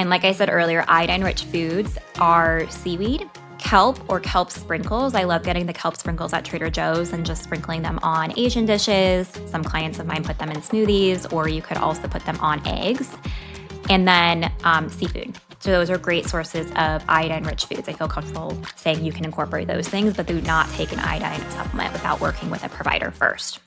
And like I said earlier, iodine-rich foods are seaweed, kelp or kelp sprinkles. I love getting the kelp sprinkles at Trader Joe's and just sprinkling them on Asian dishes. Some clients of mine put them in smoothies, or you could also put them on eggs. And then seafood. So those are great sources of iodine-rich foods. I feel comfortable saying you can incorporate those things, but do not take an iodine supplement without working with a provider first.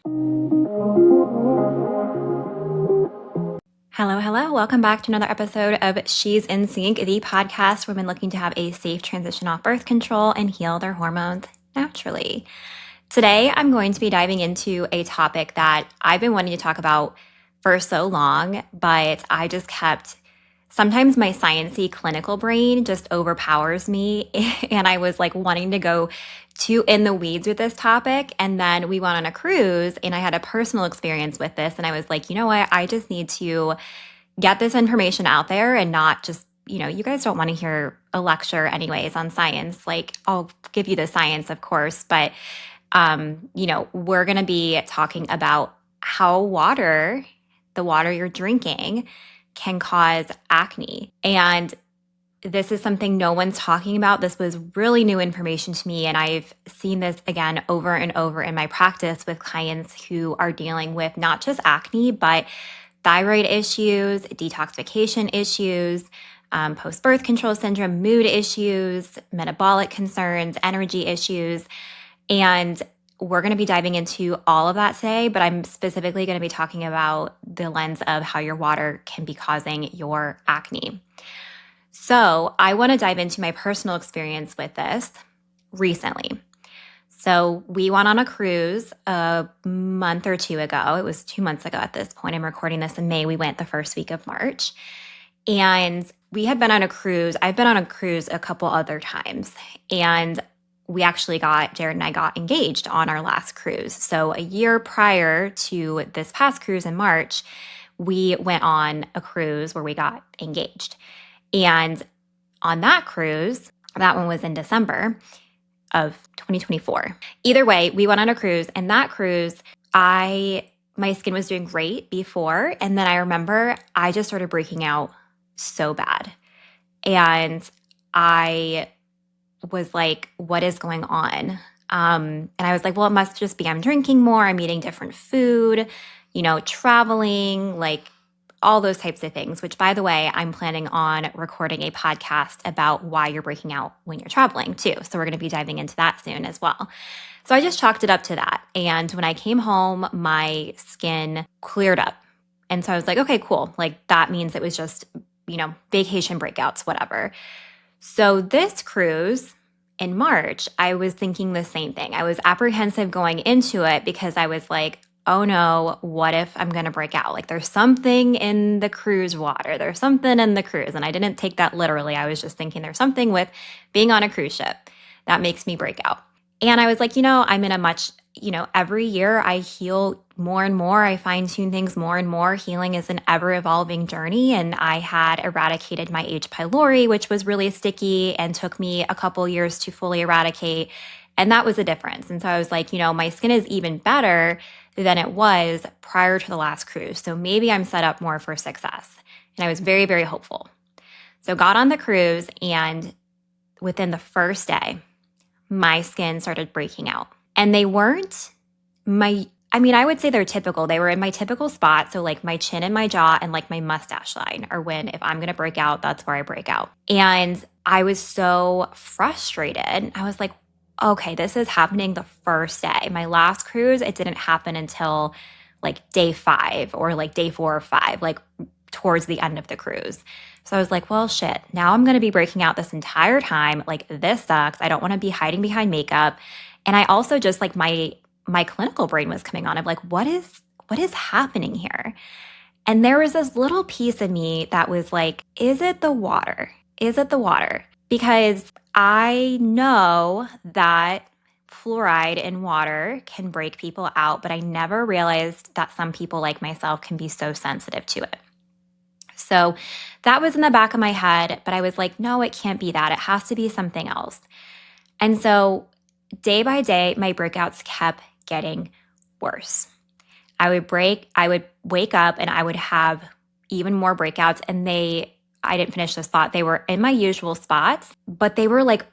Hello, hello. Welcome back to another episode of She's in Sync, the podcast for women looking to have a safe transition off birth control and heal their hormones naturally. Today, I'm going to be diving into a topic that I've been wanting to talk about for so long, but I just kept, sometimes my sciencey clinical brain just overpowers me. And I was like wanting to go too in the weeds with this topic. And then we went on a cruise and I had a personal experience with this. And I was like, you know what? I just need to get this information out there and not just, you guys don't want to hear a lecture anyways on science. Like I'll give you the science, of course, but, we're going to be talking about how the water you're drinking can cause acne. And this is something no one's talking about. This was really new information to me. And I've seen this again over and over in my practice with clients who are dealing with not just acne, but thyroid issues, detoxification issues, post-birth control syndrome, mood issues, metabolic concerns, energy issues. And we're going to be diving into all of that today, but I'm specifically going to be talking about the lens of how your water can be causing your acne. So I want to dive into my personal experience with this recently. So we went on a cruise a month or two ago. It was 2 months ago at this point. I'm recording this in May. We went the first week of March. And we had been on a cruise. I've been on a cruise a couple other times. And Jared and I got engaged on our last cruise. So a year prior to this past cruise in March, we went on a cruise where we got engaged. And on that cruise, that one was in December of 2024. Either way, we went on a cruise, and that cruise, my skin was doing great before. And then I remember I just started breaking out so bad. And I was like, what is going on? And I was like, well, it must just be I'm drinking more, I'm eating different food, traveling, like all those types of things, which by the way, I'm planning on recording a podcast about why you're breaking out when you're traveling too. So we're going to be diving into that soon as well. So I just chalked it up to that. And when I came home, my skin cleared up. And so I was like, okay, cool. Like that means it was just, vacation breakouts, whatever. So this cruise in March, I was thinking the same thing. I was apprehensive going into it because I was like, oh no, what if I'm going to break out? Like there's something in the cruise water. There's something in the cruise. And I didn't take that literally. I was just thinking there's something with being on a cruise ship that makes me break out. And I was like, I'm in a much, every year I heal more and more. I fine tune things more and more. Healing is an ever evolving journey. And I had eradicated my H. pylori, which was really sticky and took me a couple years to fully eradicate. And that was a difference. And so I was like, my skin is even better than it was prior to the last cruise. So maybe I'm set up more for success. And I was very, very hopeful. So got on the cruise, and within the first day, my skin started breaking out. And they weren't I would say they're typical. They were in my typical spot. So like my chin and my jaw and like my mustache line are when, if I'm going to break out, that's where I break out. And I was so frustrated. I was like, okay, this is happening the first day. My last cruise, it didn't happen until like day 5 or like day 4 or 5, like towards the end of the cruise. So I was like, well, shit, now I'm going to be breaking out this entire time. Like this sucks. I don't want to be hiding behind makeup. And I also just like my clinical brain was coming on. I'm like, what is happening here? And there was this little piece of me that was like, is it the water? Is it the water? Because I know that fluoride in water can break people out, but I never realized that some people like myself can be so sensitive to it. So that was in the back of my head, but I was like, no, it can't be that. It has to be something else. And so day by day, my breakouts kept getting worse. I would wake up and I would have even more breakouts, and I didn't finish this thought. They were in my usual spots, but they were like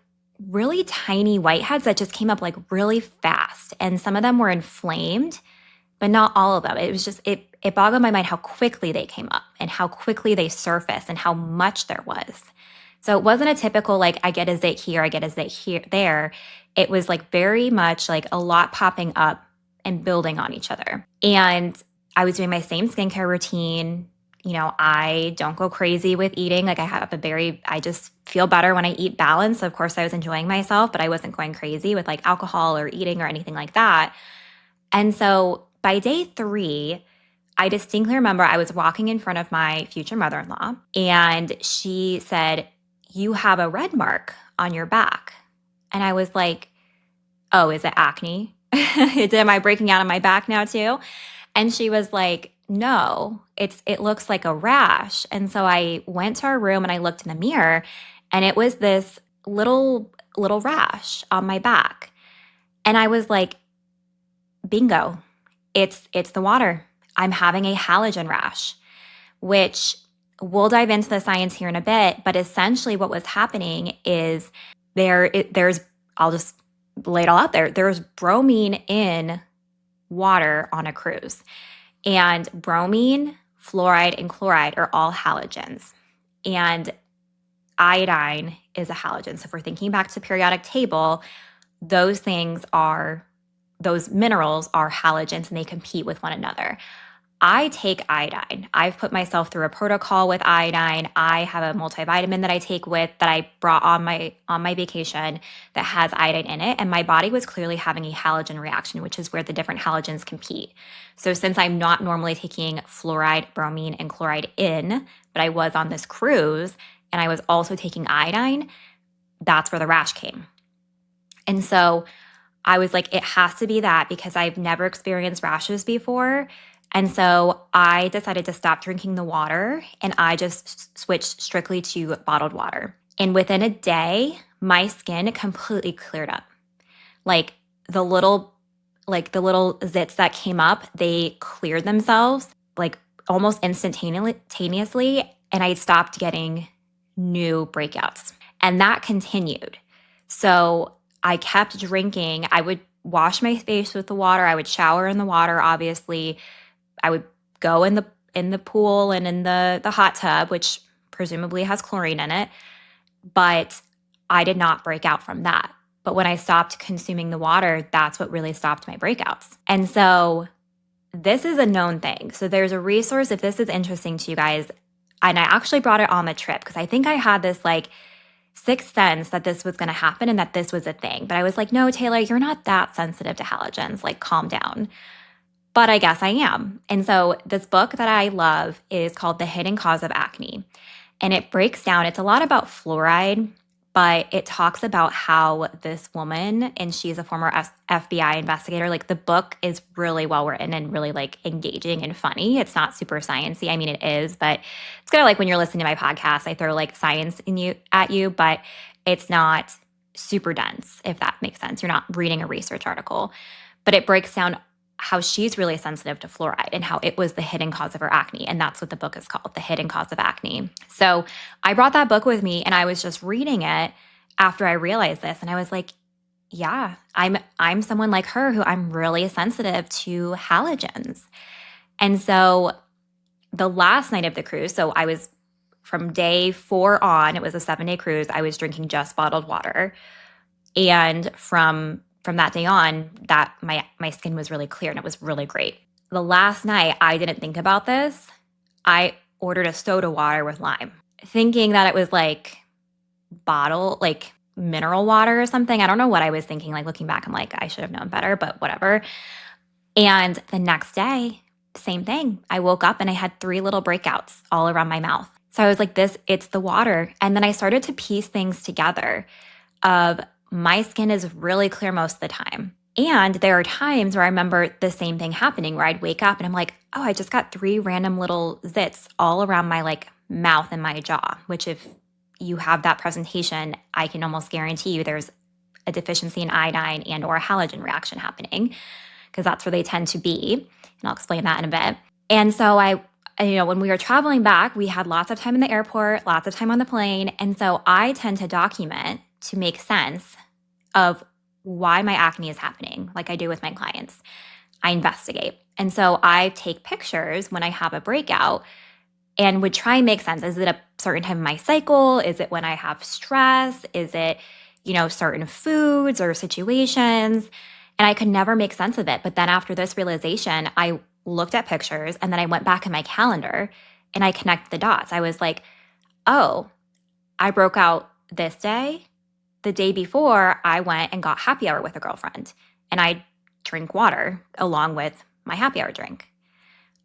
really tiny whiteheads that just came up like really fast. And some of them were inflamed, but not all of them. It was just, it boggled my mind how quickly they came up and how quickly they surfaced and how much there was. So it wasn't a typical, like, I get a zit here, I get a zit here, there. It was like very much like a lot popping up and building on each other. And I was doing my same skincare routine. You know, I don't go crazy with eating. Like I just feel better when I eat balanced. So of course I was enjoying myself, but I wasn't going crazy with like alcohol or eating or anything like that. And so by day 3, I distinctly remember I was walking in front of my future mother-in-law and she said, "You have a red mark on your back." And I was like, "Oh, is it acne? Am I breaking out on my back now too?" And she was like, "No, it looks like a rash." And so I went to our room and I looked in the mirror and it was this little rash on my back. And I was like, bingo. It's the water. I'm having a halogen rash, which we'll dive into the science here in a bit, but essentially what was happening is there's I'll just lay it all out there. There's bromine in water on a cruise. And bromine, fluoride, and chloride are all halogens. And iodine is a halogen. So if we're thinking back to the periodic table, those minerals are halogens and they compete with one another. I take iodine. I've put myself through a protocol with iodine. I have a multivitamin that I take that I brought on my vacation that has iodine in it. And my body was clearly having a halogen reaction, which is where the different halogens compete. So since I'm not normally taking fluoride, bromine, and chloride in, but I was on this cruise and I was also taking iodine, that's where the rash came. And so I was like, it has to be that because I've never experienced rashes before. And so I decided to stop drinking the water and I just switched strictly to bottled water. And within a day, my skin completely cleared up. Like the little zits that came up, they cleared themselves like almost instantaneously. And I stopped getting new breakouts. And that continued. So I kept drinking. I would wash my face with the water. I would shower in the water, obviously. I would go in the pool and in the hot tub, which presumably has chlorine in it, but I did not break out from that. But when I stopped consuming the water, that's what really stopped my breakouts. And so this is a known thing. So there's a resource if this is interesting to you guys. And I actually brought it on the trip because I think I had this like sixth sense that this was going to happen and that this was a thing. But I was like, no, Taylor, you're not that sensitive to halogens. Like, calm down. But I guess I am. And so this book that I love is called The Hidden Cause of Acne. And it breaks down, it's a lot about fluoride, but it talks about how this woman, and she's a former FBI investigator, like the book is really well written and really like engaging and funny. It's not super sciencey. I mean, it is, but it's kind of like when you're listening to my podcast, I throw like science at you, but it's not super dense, if that makes sense. You're not reading a research article, but it breaks down how she's really sensitive to fluoride and how it was the hidden cause of her acne. And that's what the book is called, The Hidden Cause of Acne. So I brought that book with me and I was just reading it after I realized this. And I was like, yeah, I'm someone like her who I'm really sensitive to halogens. And so the last night of the cruise, so I was from day 4 on, it was a 7-day cruise, I was drinking just bottled water. And from that day on, that my skin was really clear and it was really great. The last night, I didn't think about this. I ordered a soda water with lime, thinking that it was like like mineral water or something. I don't know what I was thinking. Like looking back, I'm like, I should have known better, but whatever. And the next day, same thing. I woke up and I had 3 little breakouts all around my mouth. So I was like, it's the water. And then I started to piece things together of my skin is really clear most of the time. And there are times where I remember the same thing happening where I'd wake up and I'm like, oh, I just got 3 random little zits all around my like mouth and my jaw, which if you have that presentation, I can almost guarantee you there's a deficiency in iodine and or a halogen reaction happening because that's where they tend to be. And I'll explain that in a bit. And so I when we were traveling back, we had lots of time in the airport, lots of time on the plane. And so I tend to document to make sense of why my acne is happening, like I do with my clients. I investigate. And so I take pictures when I have a breakout and would try and make sense. Is it a certain time of my cycle? Is it when I have stress? Is it, certain foods or situations? And I could never make sense of it. But then after this realization, I looked at pictures and then I went back in my calendar and I connected the dots. I was like, oh, I broke out this day. The day before, I went and got happy hour with a girlfriend and I drink water along with my happy hour drink.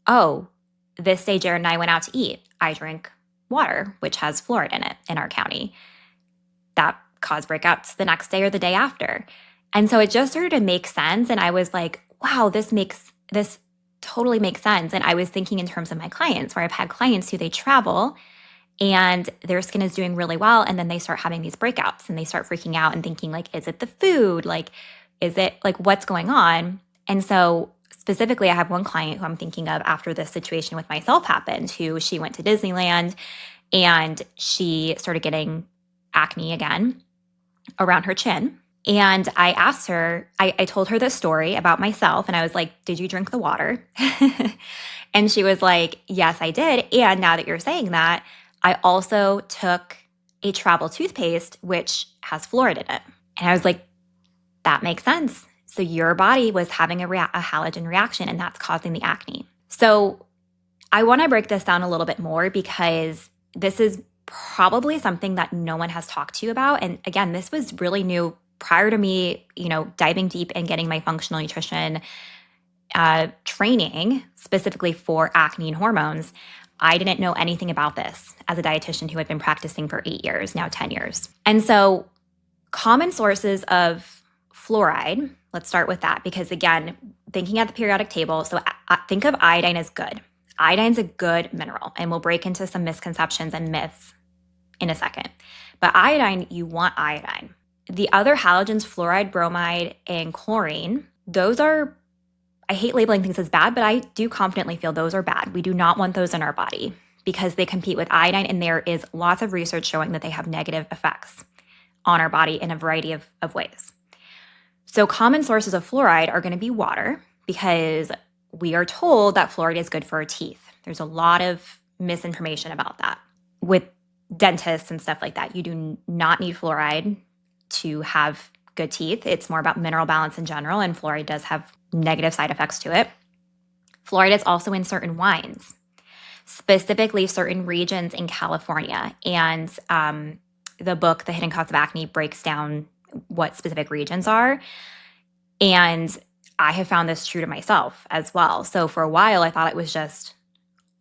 Oh, this day Jared and I went out to eat. I drink water, which has fluoride in it in our county. That caused breakouts the next day or the day after. And so it just started to make sense. And I was like, wow, this totally makes sense. And I was thinking in terms of my clients, where I've had clients who they travel and their skin is doing really well. And then they start having these breakouts and they start freaking out and thinking like, is it the food? Like, is it like, what's going on? And so specifically, I have one client who I'm thinking of after this situation with myself happened, who she went to Disneyland and she started getting acne again around her chin. And I asked her, I told her this story about myself and I was like, did you drink the water? And she was like, yes, I did. And now that you're saying that, I also took a travel toothpaste, which has fluoride in it. And I was like, that makes sense. So your body was having a halogen reaction and that's causing the acne. So I want to break this down a little bit more because this is probably something that no one has talked to you about. And again, this was really new prior to me, diving deep and getting my functional nutrition training specifically for acne and hormones. I didn't know anything about this as a dietitian who had been practicing for 8 years, now 10 years. And so common sources of fluoride, let's start with that because again, thinking at the periodic table, so think of iodine as good. Iodine's a good mineral and we'll break into some misconceptions and myths in a second. But iodine, you want iodine. The other halogens, fluoride, bromide, and chlorine, those are, I hate labeling things as bad, but I do confidently feel those are bad. We do not want those in our body because they compete with iodine and there is lots of research showing that they have negative effects on our body in a variety of ways. So common sources of fluoride are going to be water because we are told that fluoride is good for our teeth. There's a lot of misinformation about that. With dentists and stuff like that, you do not need fluoride to have good teeth. It's more about mineral balance in general, and fluoride does have negative side effects to it. Fluoride is also in certain wines, specifically certain regions in California. And the book, The Hidden Cost of Acne, breaks down what specific regions are. And I have found this true to myself as well. So for a while, I thought it was just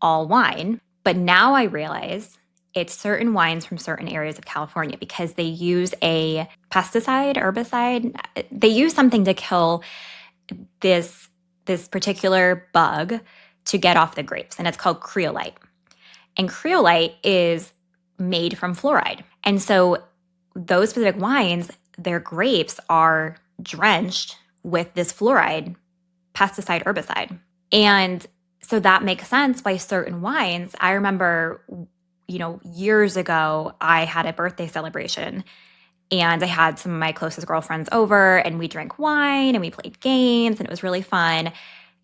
all wine. But now I realize it's certain wines from certain areas of California because they use a pesticide, herbicide. They use something to kill this particular bug to get off the grapes, and it's called creolite. And creolite is made from fluoride. And so those specific wines, their grapes are drenched with this fluoride pesticide herbicide. And so that makes sense why certain wines, I remember, years ago, I had a birthday celebration and I had some of my closest girlfriends over and we drank wine and we played games and it was really fun.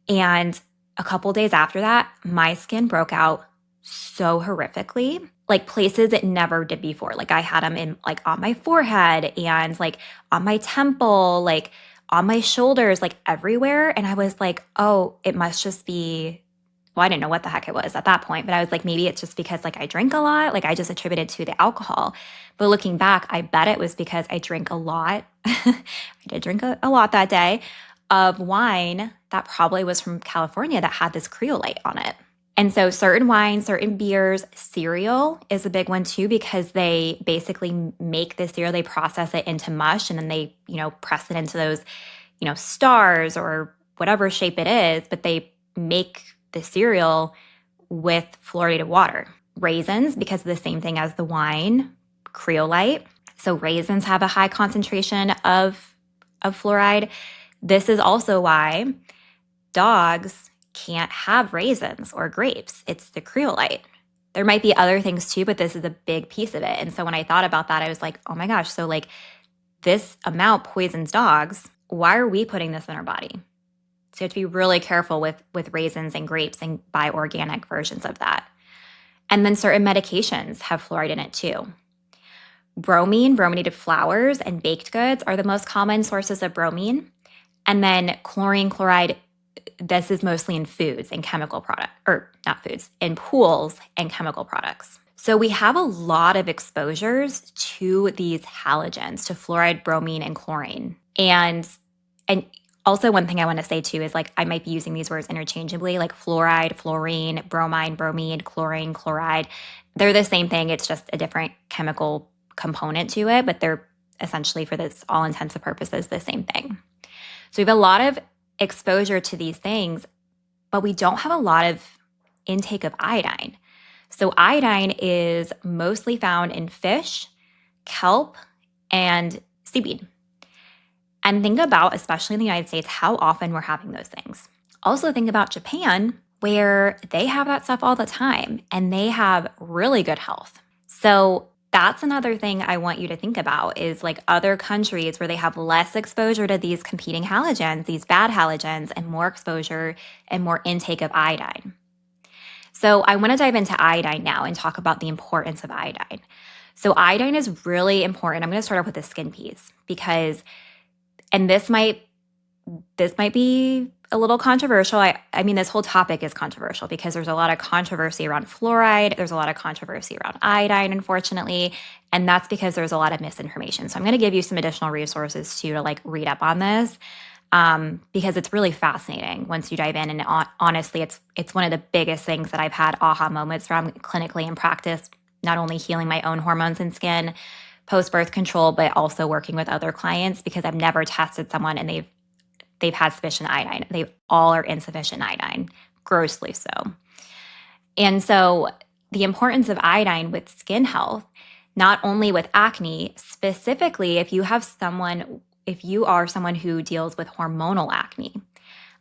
And a couple days after that, my skin broke out so horrifically, like places it never did before. Like I had them in like on my forehead and like on my temple, like on my shoulders, like everywhere. And I was like, oh, it must just be, well, I didn't know what the heck it was at that point, but I was like, maybe it's just because like I drink a lot. Like I just attributed to the alcohol. But looking back, I bet it was because I drank a lot. I did drink a lot that day of wine that probably was from California that had this creolite on it. And so certain wines, certain beers, cereal is a big one too, because they basically make the cereal, they process it into mush and then they, press it into those, stars or whatever shape it is, but they make the cereal with fluoridated water. Raisins, because of the same thing as the wine, creolite. So raisins have a high concentration of fluoride. This is also why dogs can't have raisins or grapes. It's the creolite. There might be other things too, but this is a big piece of it. And so when I thought about that, I was like, oh my gosh, so like this amount poisons dogs. Why are we putting this in our body? So you have to be really careful with raisins and grapes and buy organic versions of that. And then certain medications have fluoride in it too. Bromine, brominated flours, and baked goods are the most common sources of bromine. And then chlorine, chloride, this is mostly in foods and chemical products, or not foods, in pools and chemical products. So we have a lot of exposures to these halogens, to fluoride, bromine, and chlorine. And also one thing I want to say too is like I might be using these words interchangeably, like fluoride, fluorine, bromine, bromine, chlorine, chloride. They're the same thing. It's just a different chemical component to it, but they're essentially, for this all intents and purposes, the same thing. So we have a lot of exposure to these things, but we don't have a lot of intake of iodine. So iodine is mostly found in fish, kelp, and seaweed. And think about, especially in the United States, how often we're having those things. Also think about Japan, where they have that stuff all the time and they have really good health. So that's another thing I want you to think about is like other countries where they have less exposure to these competing halogens, these bad halogens, and more exposure and more intake of iodine. So I want to dive into iodine now and talk about the importance of iodine. So iodine is really important. I'm going to start off with the skin piece because, and this might be a little controversial. I mean, this whole topic is controversial because there's a lot of controversy around fluoride. There's a lot of controversy around iodine, unfortunately. And that's because there's a lot of misinformation. So I'm going to give you some additional resources too to like read up on this because it's really fascinating once you dive in. And honestly, it's one of the biggest things that I've had aha moments from clinically in practice, not only healing my own hormones and skin, post-birth control, but also working with other clients because I've never tested someone and they've had sufficient iodine. They all are insufficient iodine, grossly so. And so the importance of iodine with skin health, not only with acne, specifically if you are someone who deals with hormonal acne,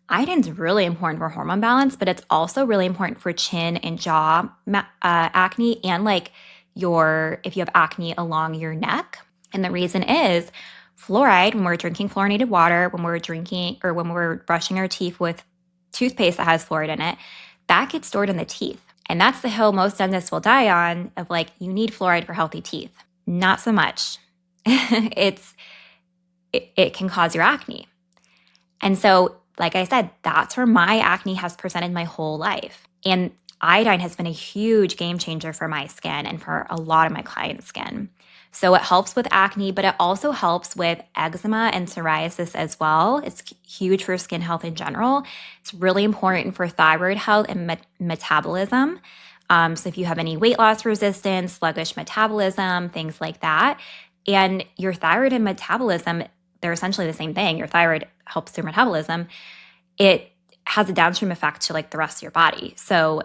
iodine is really important for hormone balance, but it's also really important for chin and jaw acne and like if you have acne along your neck. And the reason is fluoride, when we're drinking fluorinated water, when we're brushing our teeth with toothpaste that has fluoride in it, that gets stored in the teeth. And that's the hill most dentists will die on of like, you need fluoride for healthy teeth. Not so much. It can cause your acne. And so, like I said, that's where my acne has presented my whole life. And iodine has been a huge game changer for my skin and for a lot of my clients' skin. So it helps with acne, but it also helps with eczema and psoriasis as well. It's huge for skin health in general. It's really important for thyroid health and metabolism. So if you have any weight loss resistance, sluggish metabolism, things like that. And your thyroid and metabolism, they're essentially the same thing. Your thyroid helps your metabolism. It has a downstream effect to like the rest of your body. So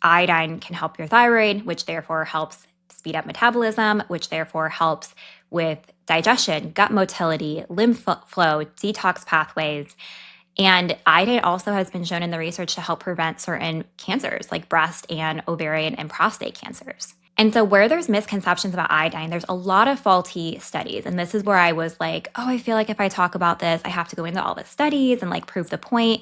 iodine can help your thyroid, which therefore helps speed up metabolism, which therefore helps with digestion, gut motility, lymph flow, detox pathways. And iodine also has been shown in the research to help prevent certain cancers like breast and ovarian and prostate cancers. And so where there's misconceptions about iodine, there's a lot of faulty studies. And this is where I was like, oh, I feel like if I talk about this, I have to go into all the studies and like prove the point.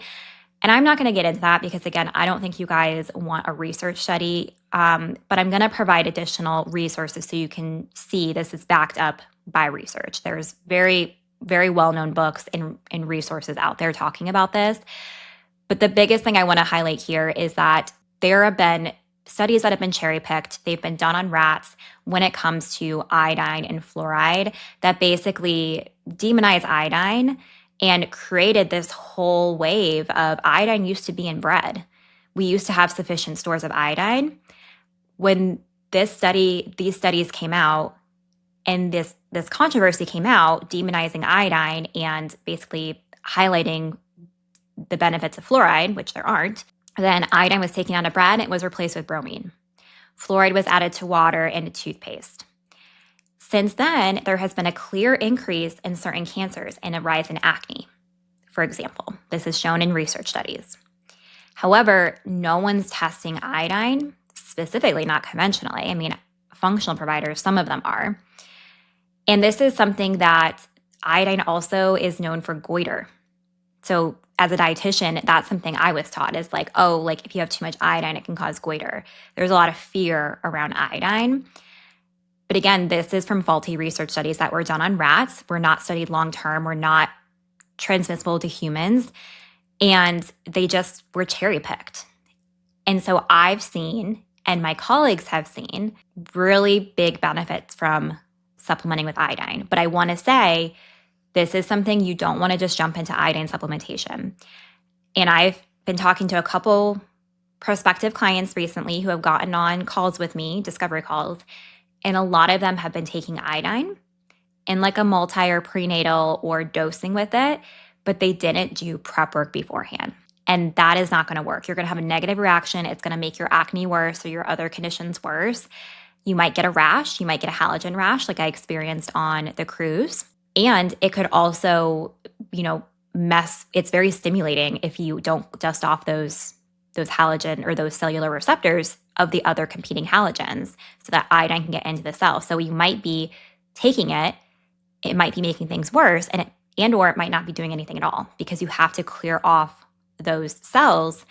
And I'm not going to get into that because, again, I don't think you guys want a research study, but I'm going to provide additional resources so you can see this is backed up by research. There's very, very well-known books and resources out there talking about this. But the biggest thing I want to highlight here is that there have been studies that have been cherry-picked. They've been done on rats when it comes to iodine and fluoride that basically demonize iodine and created this whole wave of iodine used to be in bread. We used to have sufficient stores of iodine. When these studies came out and this controversy came out demonizing iodine and basically highlighting the benefits of fluoride, which there aren't, then iodine was taken out of bread and it was replaced with bromine. Fluoride was added to water and to toothpaste. Since then, there has been a clear increase in certain cancers and a rise in acne, for example. This is shown in research studies. However, no one's testing iodine, specifically not conventionally. I mean, functional providers, some of them are. And this is something that iodine also is known for goiter. So as a dietitian, that's something I was taught is like, oh, like if you have too much iodine, it can cause goiter. There's a lot of fear around iodine. But again, this is from faulty research studies that were done on rats. We're not studied long-term. We're not transmissible to humans. And they just were cherry-picked. And so I've seen, and my colleagues have seen, really big benefits from supplementing with iodine. But I want to say, this is something you don't want to just jump into iodine supplementation. And I've been talking to a couple prospective clients recently who have gotten on calls with me, discovery calls, and a lot of them have been taking iodine in like a multi or prenatal or dosing with it, but they didn't do prep work beforehand. And that is not going to work. You're going to have a negative reaction. It's going to make your acne worse or your other conditions worse. You might get a rash. You might get a halogen rash like I experienced on the cruise. And it could also, it's very stimulating if you don't dust off those halogen or those cellular receptors of the other competing halogens so that iodine can get into the cell. So you might be taking it might be making things worse or it might not be doing anything at all because you have to clear off those cells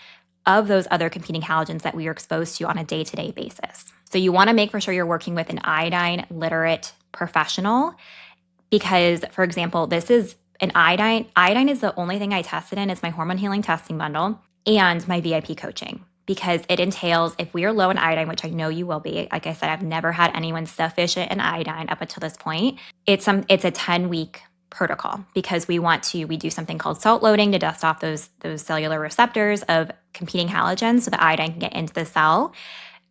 of those other competing halogens that we are exposed to on a day-to-day basis. So you want to make for sure you're working with an iodine literate professional. Because, for example, this is an iodine. Iodine is the only thing I tested in. It's my hormone healing testing bundle and my VIP coaching because it entails if we are low in iodine, which I know you will be. Like I said, I've never had anyone deficient in iodine up until this point. It's a 10-week protocol because we do something called salt loading to dust off those cellular receptors of competing halogens so the iodine can get into the cell.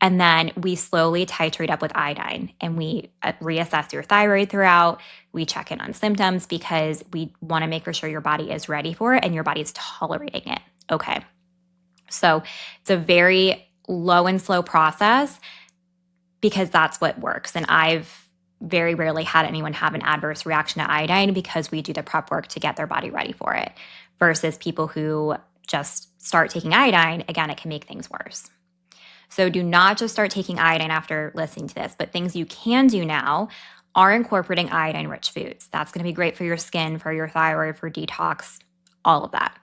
And then we slowly titrate up with iodine and we reassess your thyroid throughout. We check in on symptoms because we want to make for sure your body is ready for it and your body is tolerating it. Okay. So it's a very low and slow process because that's what works. And I've very rarely had anyone have an adverse reaction to iodine because we do the prep work to get their body ready for it versus people who just start taking iodine. Again, it can make things worse. So do not just start taking iodine after listening to this, but things you can do now are incorporating iodine-rich foods. That's going to be great for your skin, for your thyroid, for detox, all of that.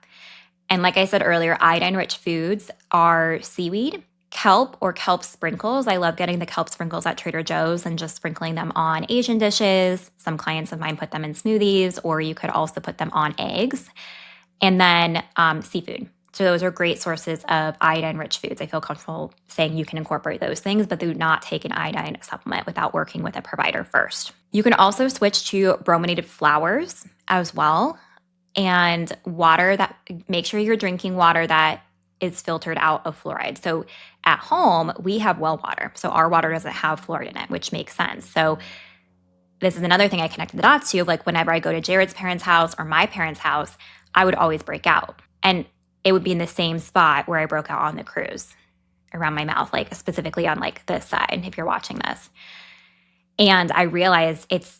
And like I said earlier, iodine-rich foods are seaweed, kelp or kelp sprinkles. I love getting the kelp sprinkles at Trader Joe's and just sprinkling them on Asian dishes. Some clients of mine put them in smoothies, or you could also put them on eggs. And then seafood. So those are great sources of iodine-rich foods. I feel comfortable saying you can incorporate those things, but do not take an iodine supplement without working with a provider first. You can also switch to brominated flours as well, and make sure you're drinking water that is filtered out of fluoride. So at home, we have well water. So our water doesn't have fluoride in it, which makes sense. So this is another thing I connected the dots to. Like whenever I go to Jared's parents' house or my parents' house, I would always break out. And it would be in the same spot where I broke out on the cruise, around my mouth, like specifically on like this side, if you're watching this. And I realized it's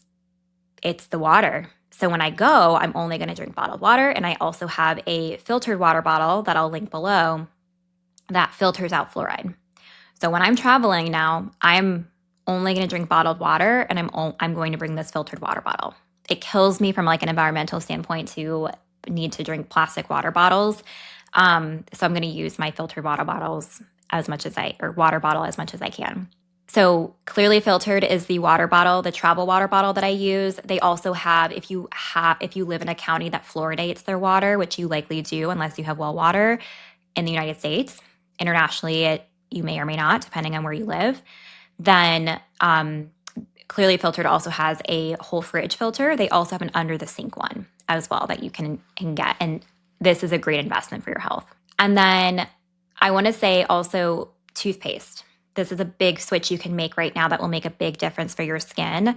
the water. So when I go, I'm only going to drink bottled water. And I also have a filtered water bottle that I'll link below that filters out fluoride. So when I'm traveling now, I'm only going to drink bottled water and I'm going to bring this filtered water bottle. It kills me from like an environmental standpoint to need to drink plastic water bottles. So I'm going to use my filtered water bottles water bottle as much as I can. So Clearly Filtered is the water bottle, the travel water bottle that I use. They also have, if you live in a county that fluoridates their water, which you likely do unless you have well water in the United States, internationally, you may or may not, depending on where you live, then Clearly Filtered also has a whole fridge filter. They also have an under the sink one as well that you can get. And this is a great investment for your health. And then I want to say also toothpaste. This is a big switch you can make right now that will make a big difference for your skin.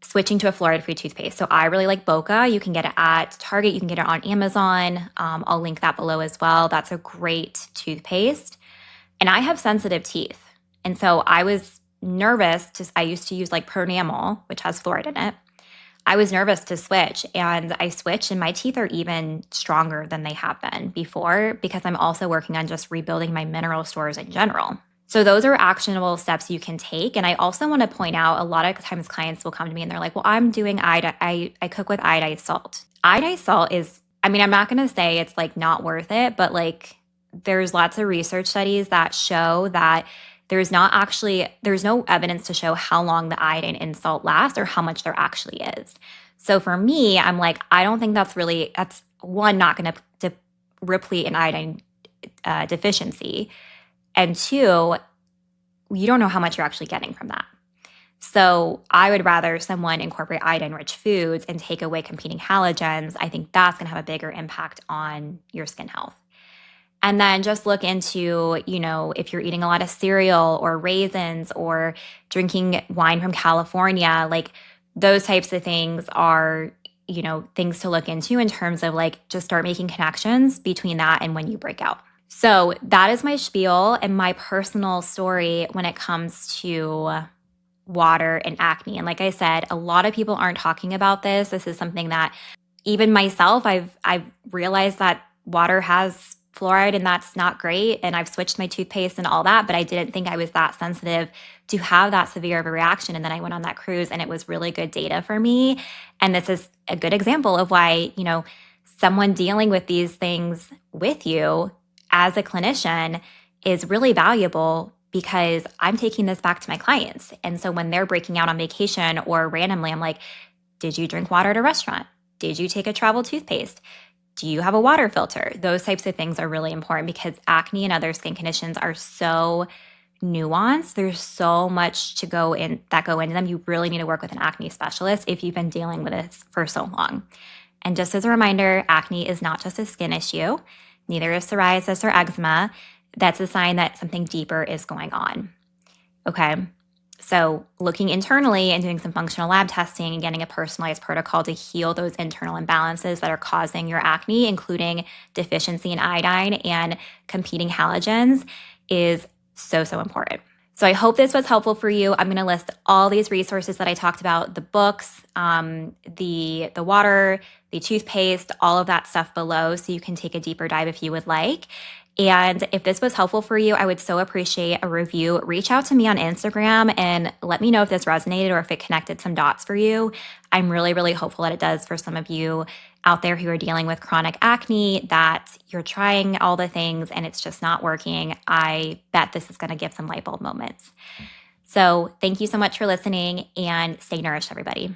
Switching to a fluoride-free toothpaste. So I really like Boca. You can get it at Target. You can get it on Amazon. I'll link that below as well. That's a great toothpaste. And I have sensitive teeth. And so I was nervous. I used to use like Pronamel, which has fluoride in it. I was nervous to switch, and I switched, and my teeth are even stronger than they have been before because I'm also working on just rebuilding my mineral stores in general. So those are actionable steps you can take. And I also want to point out, a lot of times clients will come to me and they're like, well, I'm doing I cook with iodized salt. Iodized salt is, I mean, I'm not going to say it's like not worth it, but like there's lots of research studies that show that there's no evidence to show how long the iodine in salt lasts or how much there actually is. So for me, I'm like, I don't think that's one, not going to replete an iodine deficiency. And two, you don't know how much you're actually getting from that. So I would rather someone incorporate iodine-rich foods and take away competing halogens. I think that's going to have a bigger impact on your skin health. And then just look into, if you're eating a lot of cereal or raisins or drinking wine from California, like those types of things are, things to look into in terms of like just start making connections between that and when you break out. So that is my spiel and my personal story when it comes to water and acne. And like I said, a lot of people aren't talking about this. This is something that even myself, I've realized that water has fluoride and that's not great. And I've switched my toothpaste and all that, but I didn't think I was that sensitive to have that severe of a reaction. And then I went on that cruise and it was really good data for me. And this is a good example of why, someone dealing with these things with you as a clinician is really valuable because I'm taking this back to my clients. And so when they're breaking out on vacation or randomly, I'm like, did you drink water at a restaurant? Did you take a travel toothpaste? Do you have a water filter? Those types of things are really important because acne and other skin conditions are so nuanced. There's so much to go into them. You really need to work with an acne specialist if you've been dealing with this for so long. And just as a reminder, acne is not just a skin issue. Neither is psoriasis or eczema. That's a sign that something deeper is going on. Okay. So looking internally and doing some functional lab testing and getting a personalized protocol to heal those internal imbalances that are causing your acne, including deficiency in iodine and competing halogens, is so, so important. So I hope this was helpful for you. I'm going to list all these resources that I talked about, the books, the water, the toothpaste, all of that stuff below so you can take a deeper dive if you would like. And if this was helpful for you, I would so appreciate a review. Reach out to me on Instagram and let me know if this resonated or if it connected some dots for you. I'm really, really hopeful that it does for some of you out there who are dealing with chronic acne, that you're trying all the things and it's just not working. I bet this is going to give some light bulb moments. So thank you so much for listening and stay nourished, everybody.